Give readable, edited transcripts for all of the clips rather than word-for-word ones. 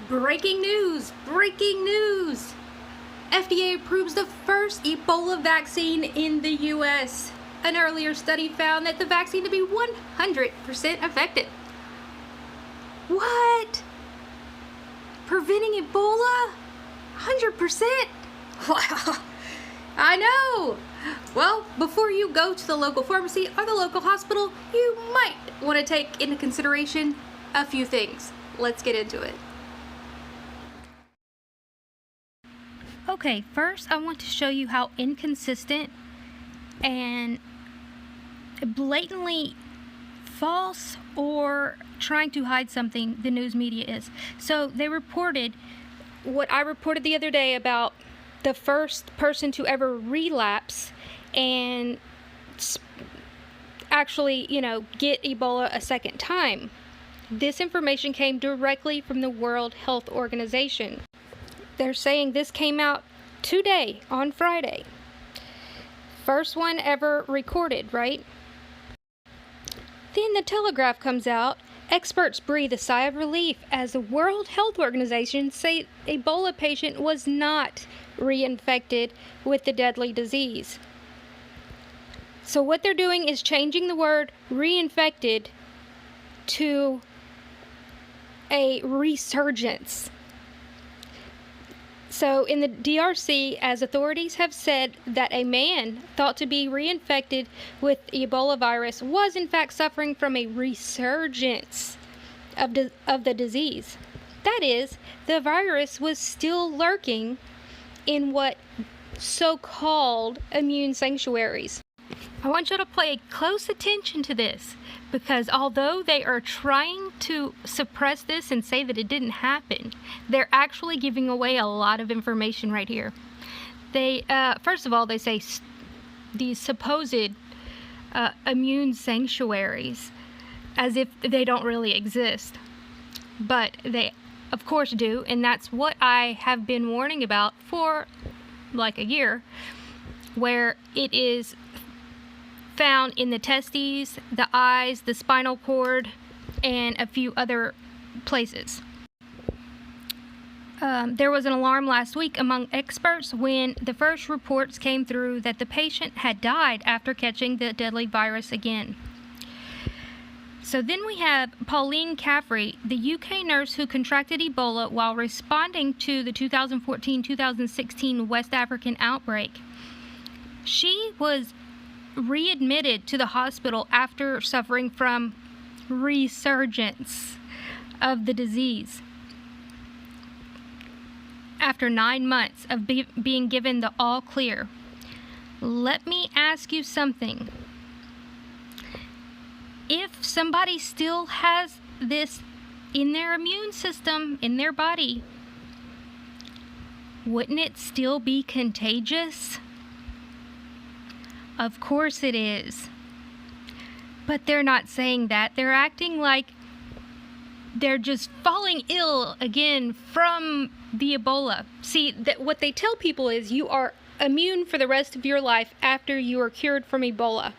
Breaking news! Breaking news! FDA approves the first Ebola vaccine in the U.S. An earlier study found that the vaccine to be 100% effective. What? Preventing Ebola? 100%? Wow, I know! Well, before you go to the local pharmacy or the local hospital, you might want to take into consideration a few things. Let's get into it. Okay, first I want to show you how inconsistent and blatantly false or trying to hide something the news media is. So they reported what I reported the other day about the first person to ever relapse and actually, get Ebola a second time. This information came directly from the World Health Organization. They're saying this came out today, on Friday. First one ever recorded, right? Then the Telegraph comes out. Experts breathe a sigh of relief as the World Health Organization say Ebola patient was not reinfected with the deadly disease. So what they're doing is changing the word reinfected to a resurgence. So in the DRC, as authorities have said that a man thought to be reinfected with Ebola virus was in fact suffering from a resurgence of the disease. That is, the virus was still lurking in what so-called immune sanctuaries. I want you to pay close attention to this, because although they are trying to suppress this and say that it didn't happen, they're actually giving away a lot of information right here. They, first of all, they say these supposed immune sanctuaries as if they don't really exist. But they, of course, do, and that's what I have been warning about for like a year, where it is found in the testes, the eyes, the spinal cord, and a few other places. There was an alarm last week among experts when the first reports came through that the patient had died after catching the deadly virus again. So then we have Pauline Caffrey, the UK nurse who contracted Ebola while responding to the 2014-2016 West African outbreak. She was readmitted to the hospital after suffering from resurgence of the disease after 9 months of being given the all clear. Let me ask you something. If somebody still has this in their immune system, in their body, wouldn't it still be contagious? Of course it is. But they're not saying that. They're acting like they're just falling ill again from the Ebola. See, what they tell people is you are immune for the rest of your life after you are cured from Ebola.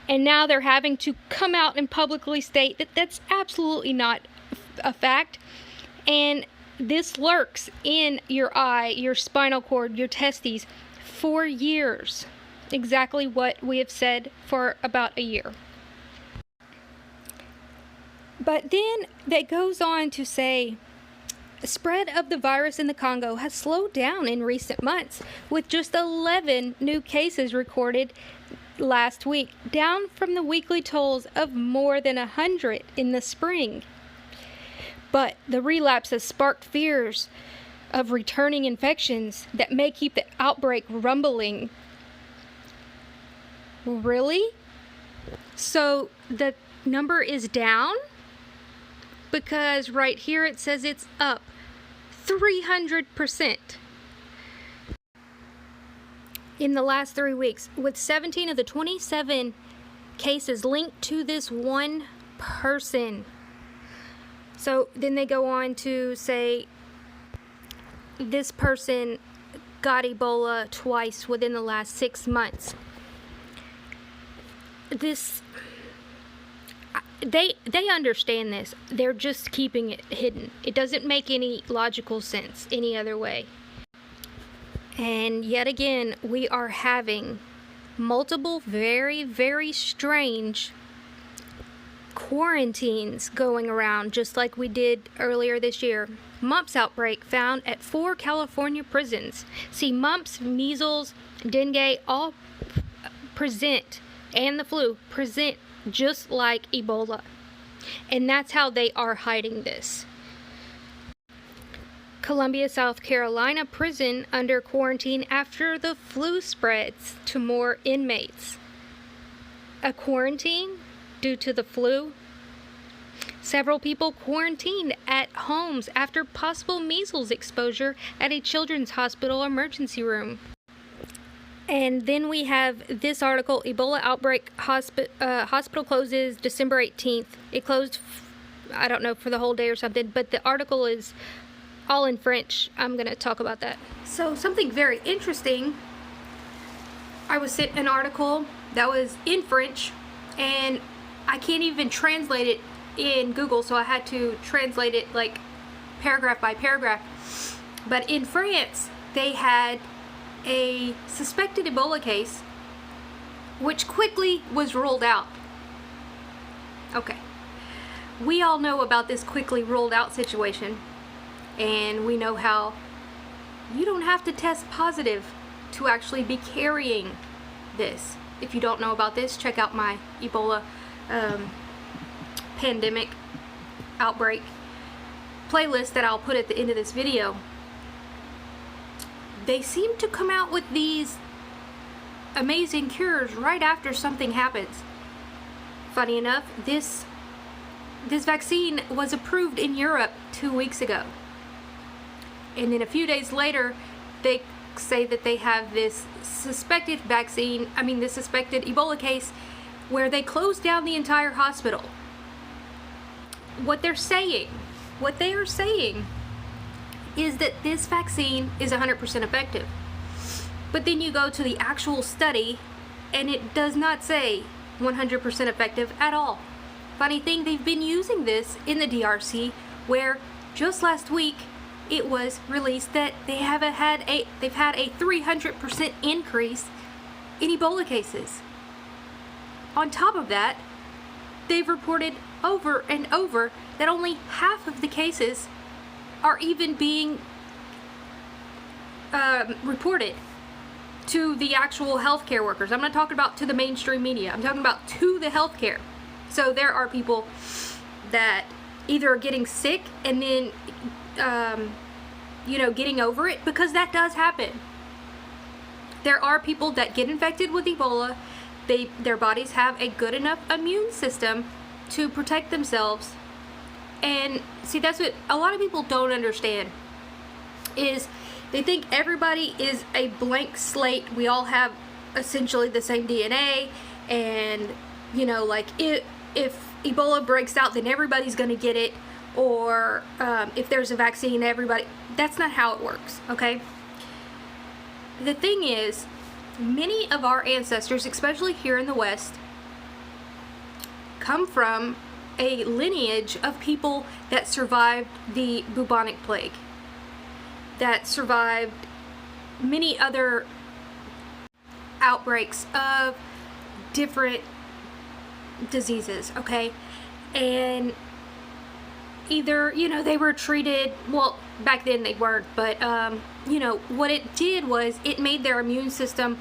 And now they're having to come out and publicly state that that's absolutely not a fact. And this lurks in your eye, your spinal cord, your testes for years. Exactly what we have said for about a year. But then that goes on to say the spread of the virus in the Congo has slowed down in recent months, with just 11 new cases recorded last week, down from the weekly tolls of more than 100 in the spring. But the relapse has sparked fears of returning infections that may keep the outbreak rumbling. Really? So the number is down? Because right here it says it's up 300% in the last 3 weeks, with 17 of the 27 cases linked to this one person. So then they go on to say this person got Ebola twice within the last 6 months. they understand this. They're just keeping it hidden. It doesn't make any logical sense any other way. And yet again, we are having multiple very, very strange quarantines going around, just like we did earlier this year. Mumps outbreak found at 4 California prisons. See, mumps, measles, dengue all present, and the flu present just like Ebola. And that's how they are hiding this. Columbia, South Carolina prison under quarantine after the flu spreads to more inmates. A quarantine due to the flu. Several people quarantined at homes after possible measles exposure at a children's hospital emergency room. And then we have this article, Ebola outbreak, hospital closes December 18th. It closed, I don't know, for the whole day or something, but the article is all in French. I'm going to talk about that. So something very interesting, I was sent an article that was in French, and I can't even translate it in Google, so I had to translate it like paragraph by paragraph. But in France, they had a suspected Ebola case, which quickly was ruled out. Okay. We all know about this quickly ruled out situation, and we know how you don't have to test positive to actually be carrying this. If you don't know about this, check out my Ebola pandemic outbreak playlist that I'll put at the end of this video. They seem to come out with these amazing cures right after something happens. Funny enough, this vaccine was approved in Europe 2 weeks ago. And then a few days later, they say that they have this suspected this suspected Ebola case where they closed down the entire hospital. What they are saying is that this vaccine is 100% effective. But then you go to the actual study and it does not say 100% effective at all. Funny thing, they've been using this in the DRC, where just last week it was released that they've had a 300% increase in Ebola cases. On top of that, they've reported over and over that only half of the cases are even being reported to the actual healthcare workers. I'm not talking about to the mainstream media. I'm talking about to the healthcare. So there are people that either are getting sick and then, getting over it, because that does happen. There are people that get infected with Ebola. Their bodies have a good enough immune system to protect themselves. And see, that's what a lot of people don't understand, is they think everybody is a blank slate. We all have essentially the same DNA, and if Ebola breaks out, then everybody's going to get it, or if there's a vaccine, everybody. That's not how it works, okay? The thing is, many of our ancestors, especially here in the West, come from a lineage of people that survived the bubonic plague, that survived many other outbreaks of different diseases, okay? And either, they were treated, well, back then they weren't, but, what it did was it made their immune system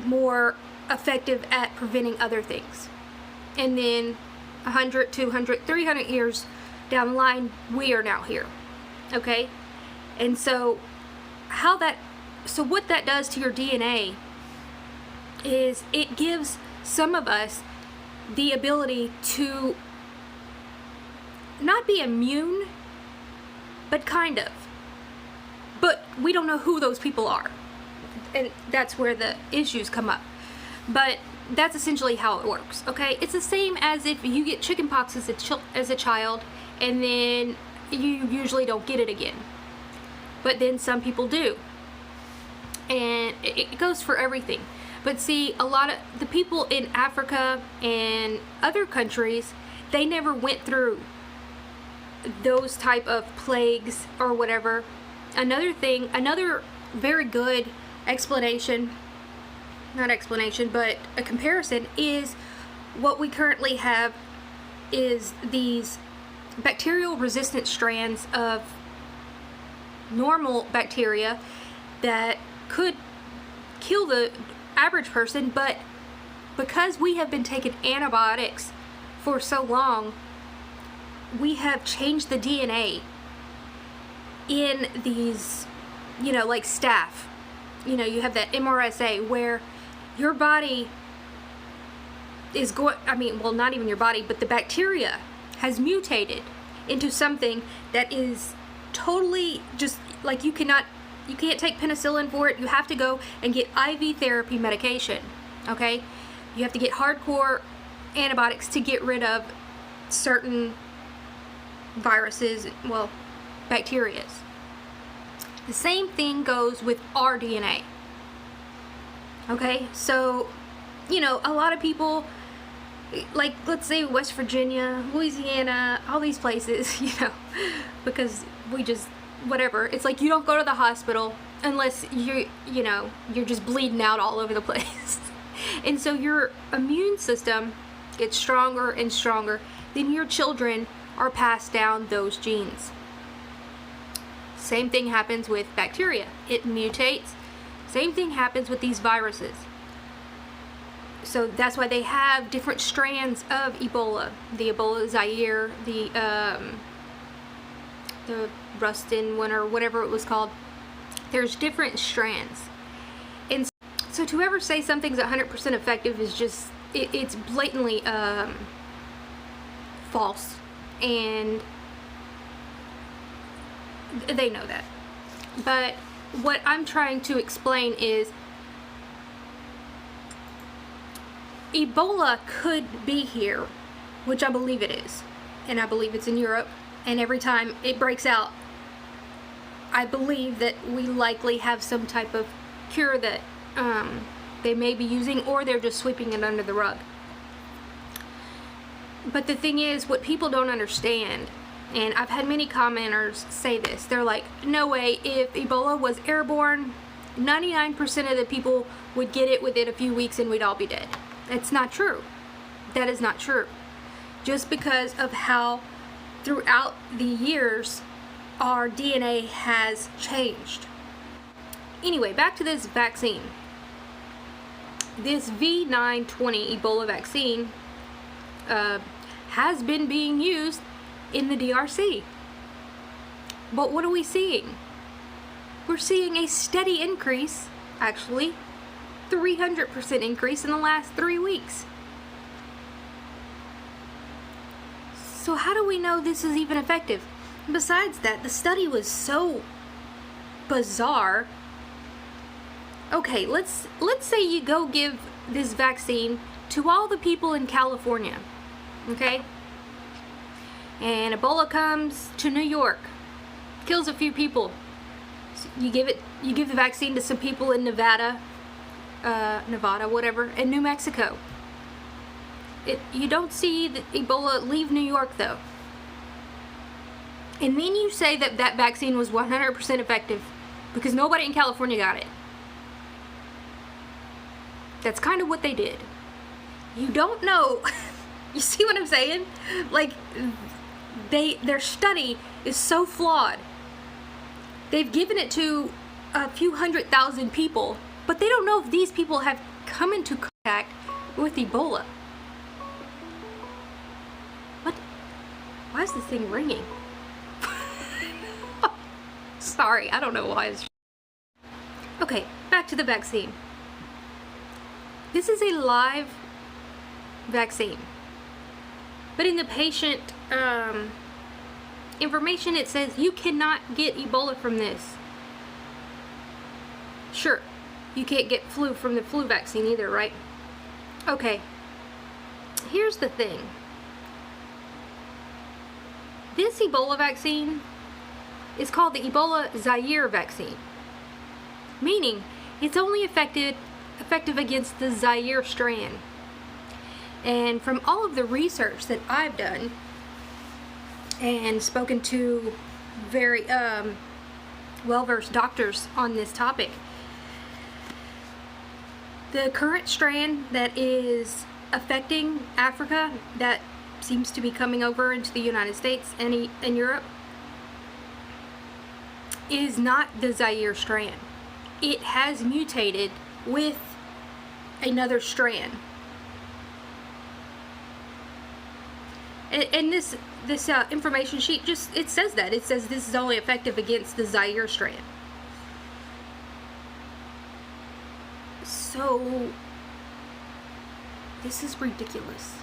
more effective at preventing other things. And then 100, 200, 300 years down the line, we are now here, okay? And so what that does to your DNA is it gives some of us the ability to not be immune, but kind of. But we don't know who those people are. And that's where the issues come up. But that's essentially how it works, okay? It's the same as if you get chickenpox as a child, and then you usually don't get it again. But then some people do. And it goes for everything. But see, a lot of the people in Africa and other countries, they never went through those type of plagues or whatever. Another very good explanation, not explanation, but a comparison, is what we currently have is these bacterial resistant strands of normal bacteria that could kill the average person, but because we have been taking antibiotics for so long, we have changed the DNA in these, like staph. You have that MRSA where your body is not even your body, but the bacteria has mutated into something that is totally just like you can't take penicillin for it. You have to go and get IV therapy medication, okay? You have to get hardcore antibiotics to get rid of certain viruses, well, bacteria. The same thing goes with our DNA. Okay, so, a lot of people, like, let's say West Virginia, Louisiana, all these places, because we just, whatever, it's like you don't go to the hospital unless you're just bleeding out all over the place. And so your immune system gets stronger and stronger. Then your children are passed down those genes. Same thing happens with bacteria. It mutates. Same thing happens with these viruses. So that's why they have different strands of Ebola. The Ebola Zaire, the Rustin one, or whatever it was called. There's different strands. And so to ever say something's 100% effective is just, it's blatantly false. And they know that. But what I'm trying to explain is Ebola could be here, which I believe it is. And I believe it's in Europe. And every time it breaks out, I believe that we likely have some type of cure that they may be using, or they're just sweeping it under the rug. But the thing is, what people don't understand, and I've had many commenters say this, they're like, no way, if Ebola was airborne, 99% of the people would get it within a few weeks and we'd all be dead. It's not true. That is not true. Just because of how throughout the years our DNA has changed. Anyway, back to this vaccine. This V920 Ebola vaccine has been being used in the DRC. But what are we seeing? We're seeing a steady increase, actually, 300% increase in the last 3 weeks. So how do we know this is even effective? Besides that, the study was so bizarre. Okay, let's say you go give this vaccine to all the people in California, okay? And Ebola comes to New York, kills a few people. You give the vaccine to some people in Nevada, whatever, and New Mexico. You don't see the Ebola leave New York though. And then you say that that vaccine was 100% effective because nobody in California got it. That's kind of what they did. You don't know. You see what I'm saying? Like, their study is so flawed. They've given it to a few 100,000 people, but they don't know if these people have come into contact with Ebola. What? Why is this thing ringing? Sorry, I don't know why it's... Okay, back to the vaccine. This is a live vaccine. But in the patient information, it says you cannot get Ebola from this. Sure, you can't get flu from the flu vaccine either, right? Okay, here's the thing. This Ebola vaccine is called the Ebola Zaire vaccine, meaning it's only effective against the Zaire strand. And from all of the research that I've done and spoken to very well-versed doctors on this topic, the current strand that is affecting Africa, that seems to be coming over into the United States and Europe, is not the Zaire strand. It has mutated with another strand. And this information sheet it says that. It says this is only effective against the Zaire strand. So, this is ridiculous.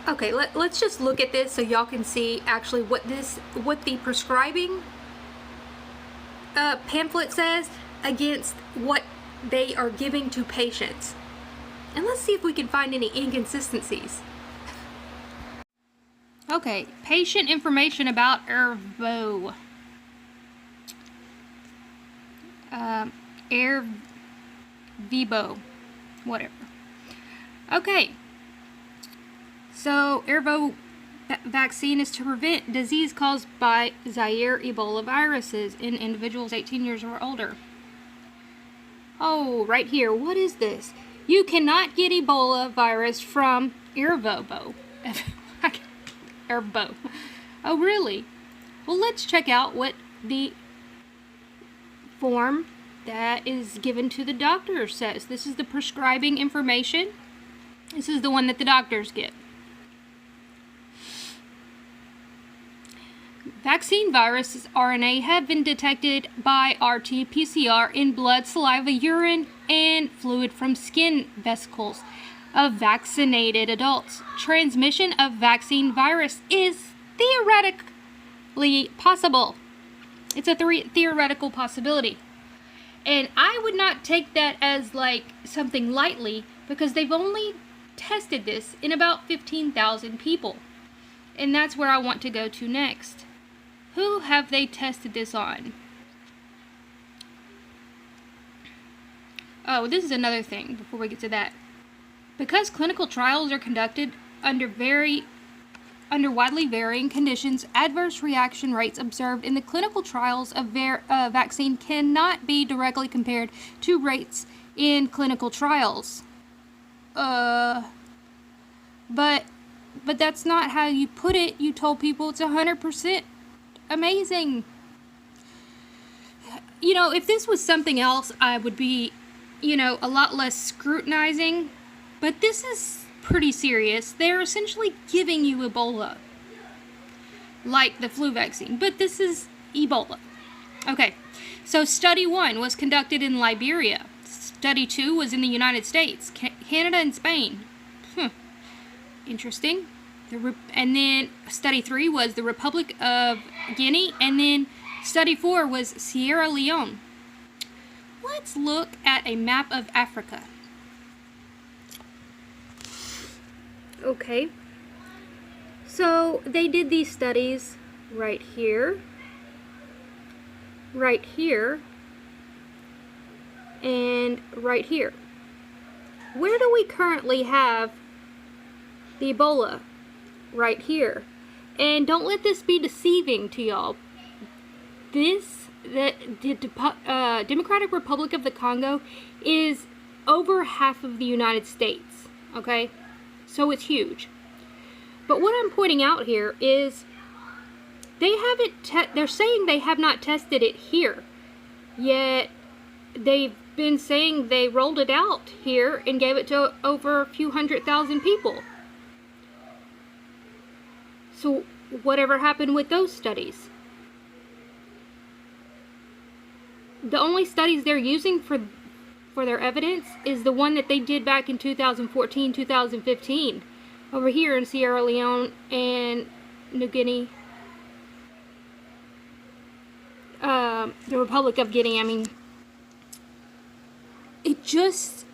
Okay, let's just look at this so y'all can see actually what the prescribing pamphlet says against what they are giving to patients. And let's see if we can find any inconsistencies. Okay, patient information about Ervo. Ervibo, whatever. Okay, so Ervo vaccine is to prevent disease caused by Zaire Ebola viruses in individuals 18 years or older. Oh, right here, what is this? You cannot get Ebola virus from Ervo. Ervo. Oh, really? Well, let's check out what the form that is given to the doctor says. This is the prescribing information. This is the one that the doctors get. Vaccine virus RNA have been detected by RT-PCR in blood, saliva, urine, and fluid from skin vesicles of vaccinated adults. Transmission of vaccine virus is theoretically possible. It's a theoretical possibility. And I would not take that as like something lightly, because they've only tested this in about 15,000 people. And that's where I want to go to next. Who have they tested this on? Oh, this is another thing before we get to that. Because clinical trials are conducted under widely varying conditions, adverse reaction rates observed in the clinical trials of vaccine cannot be directly compared to rates in clinical trials. But that's not how you put it. You told people it's 100% amazing. You know, if this was something else, I would be, a lot less scrutinizing. But this is pretty serious. They're essentially giving you Ebola, like the flu vaccine. But this is Ebola. Okay, so study 1 was conducted in Liberia. Study 2 was in the United States, Canada, and Spain. Interesting. And then study 3 was the Republic of Guinea, and then study 4 was Sierra Leone. Let's look at a map of Africa. Okay, so they did these studies right here, and right here. Where do we currently have the Ebola? Right here. And don't let this be deceiving to y'all. The Democratic Republic of the Congo is over half of the United States. Okay? So it's huge. But what I'm pointing out here is they're saying they have not tested it here. Yet they've been saying they rolled it out here and gave it to over a few 100,000 people. So whatever happened with those studies? The only studies they're using for their evidence is the one that they did back in 2014, 2015, over here in Sierra Leone and New Guinea, the Republic of Guinea. I mean, it just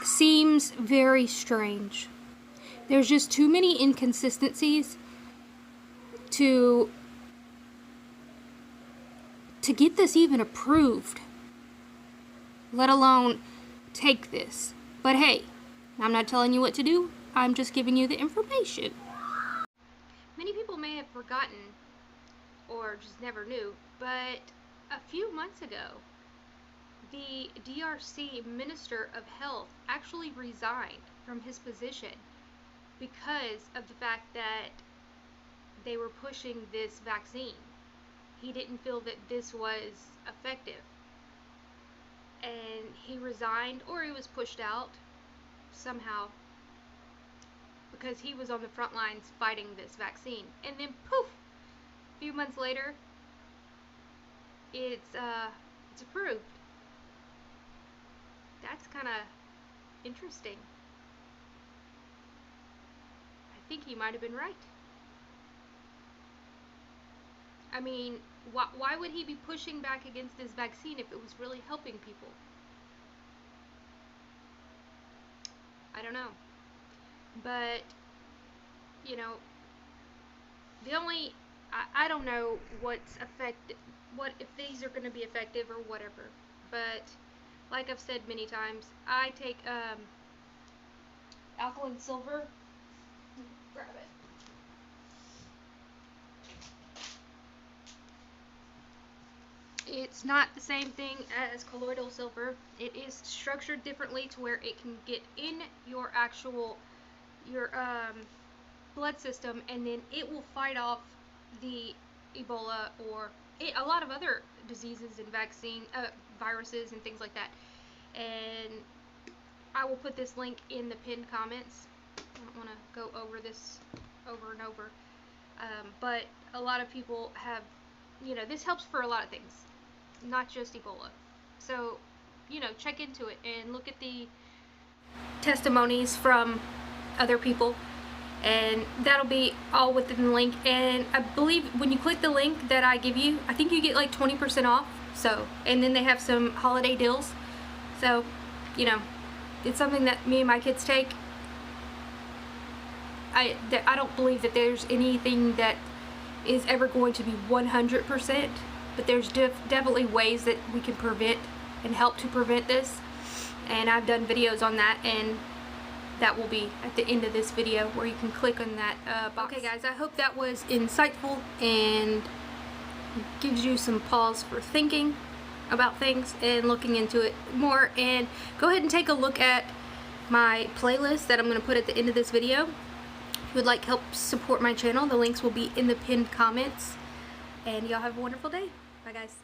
seems very strange. There's just too many inconsistencies to get this even approved, let alone take this. But hey, I'm not telling you what to do. I'm just giving you the information. Many people may have forgotten or just never knew, but a few months ago, the DRC Minister of Health actually resigned from his position because of the fact that they were pushing this vaccine. He didn't feel that this was effective. And he resigned, or he was pushed out somehow, because he was on the front lines fighting this vaccine. And then poof, a few months later, it's approved. That's kind of interesting. I think he might have been right. I mean, why would he be pushing back against this vaccine if it was really helping people? I don't know. But, you know, I don't know what's effective, if these are going to be effective or whatever. But, like I've said many times, I take alkaline silver. Grab it. It's not the same thing as colloidal silver. It is structured differently to where it can get in your actual blood system, and then it will fight off the Ebola or a lot of other diseases and viruses and things like that. And I will put this link in the pinned comments. I don't want to go over this over and over, but a lot of people have, this helps for a lot of things, not just Ebola. So, check into it and look at the testimonies from other people, and that'll be all within the link. And I believe when you click the link that I give you, I think you get like 20% off. So, and then they have some holiday deals. So, it's something that me and my kids take. I don't believe that there's anything that is ever going to be 100%, but there's definitely ways that we can prevent and help to prevent this. And I've done videos on that, and that will be at the end of this video where you can click on that box. Okay guys, I hope that was insightful and gives you some pause for thinking about things and looking into it more. And go ahead and take a look at my playlist that I'm going to put at the end of this video. If you would like help support my channel, the links will be in the pinned comments. And y'all have a wonderful day. Bye guys.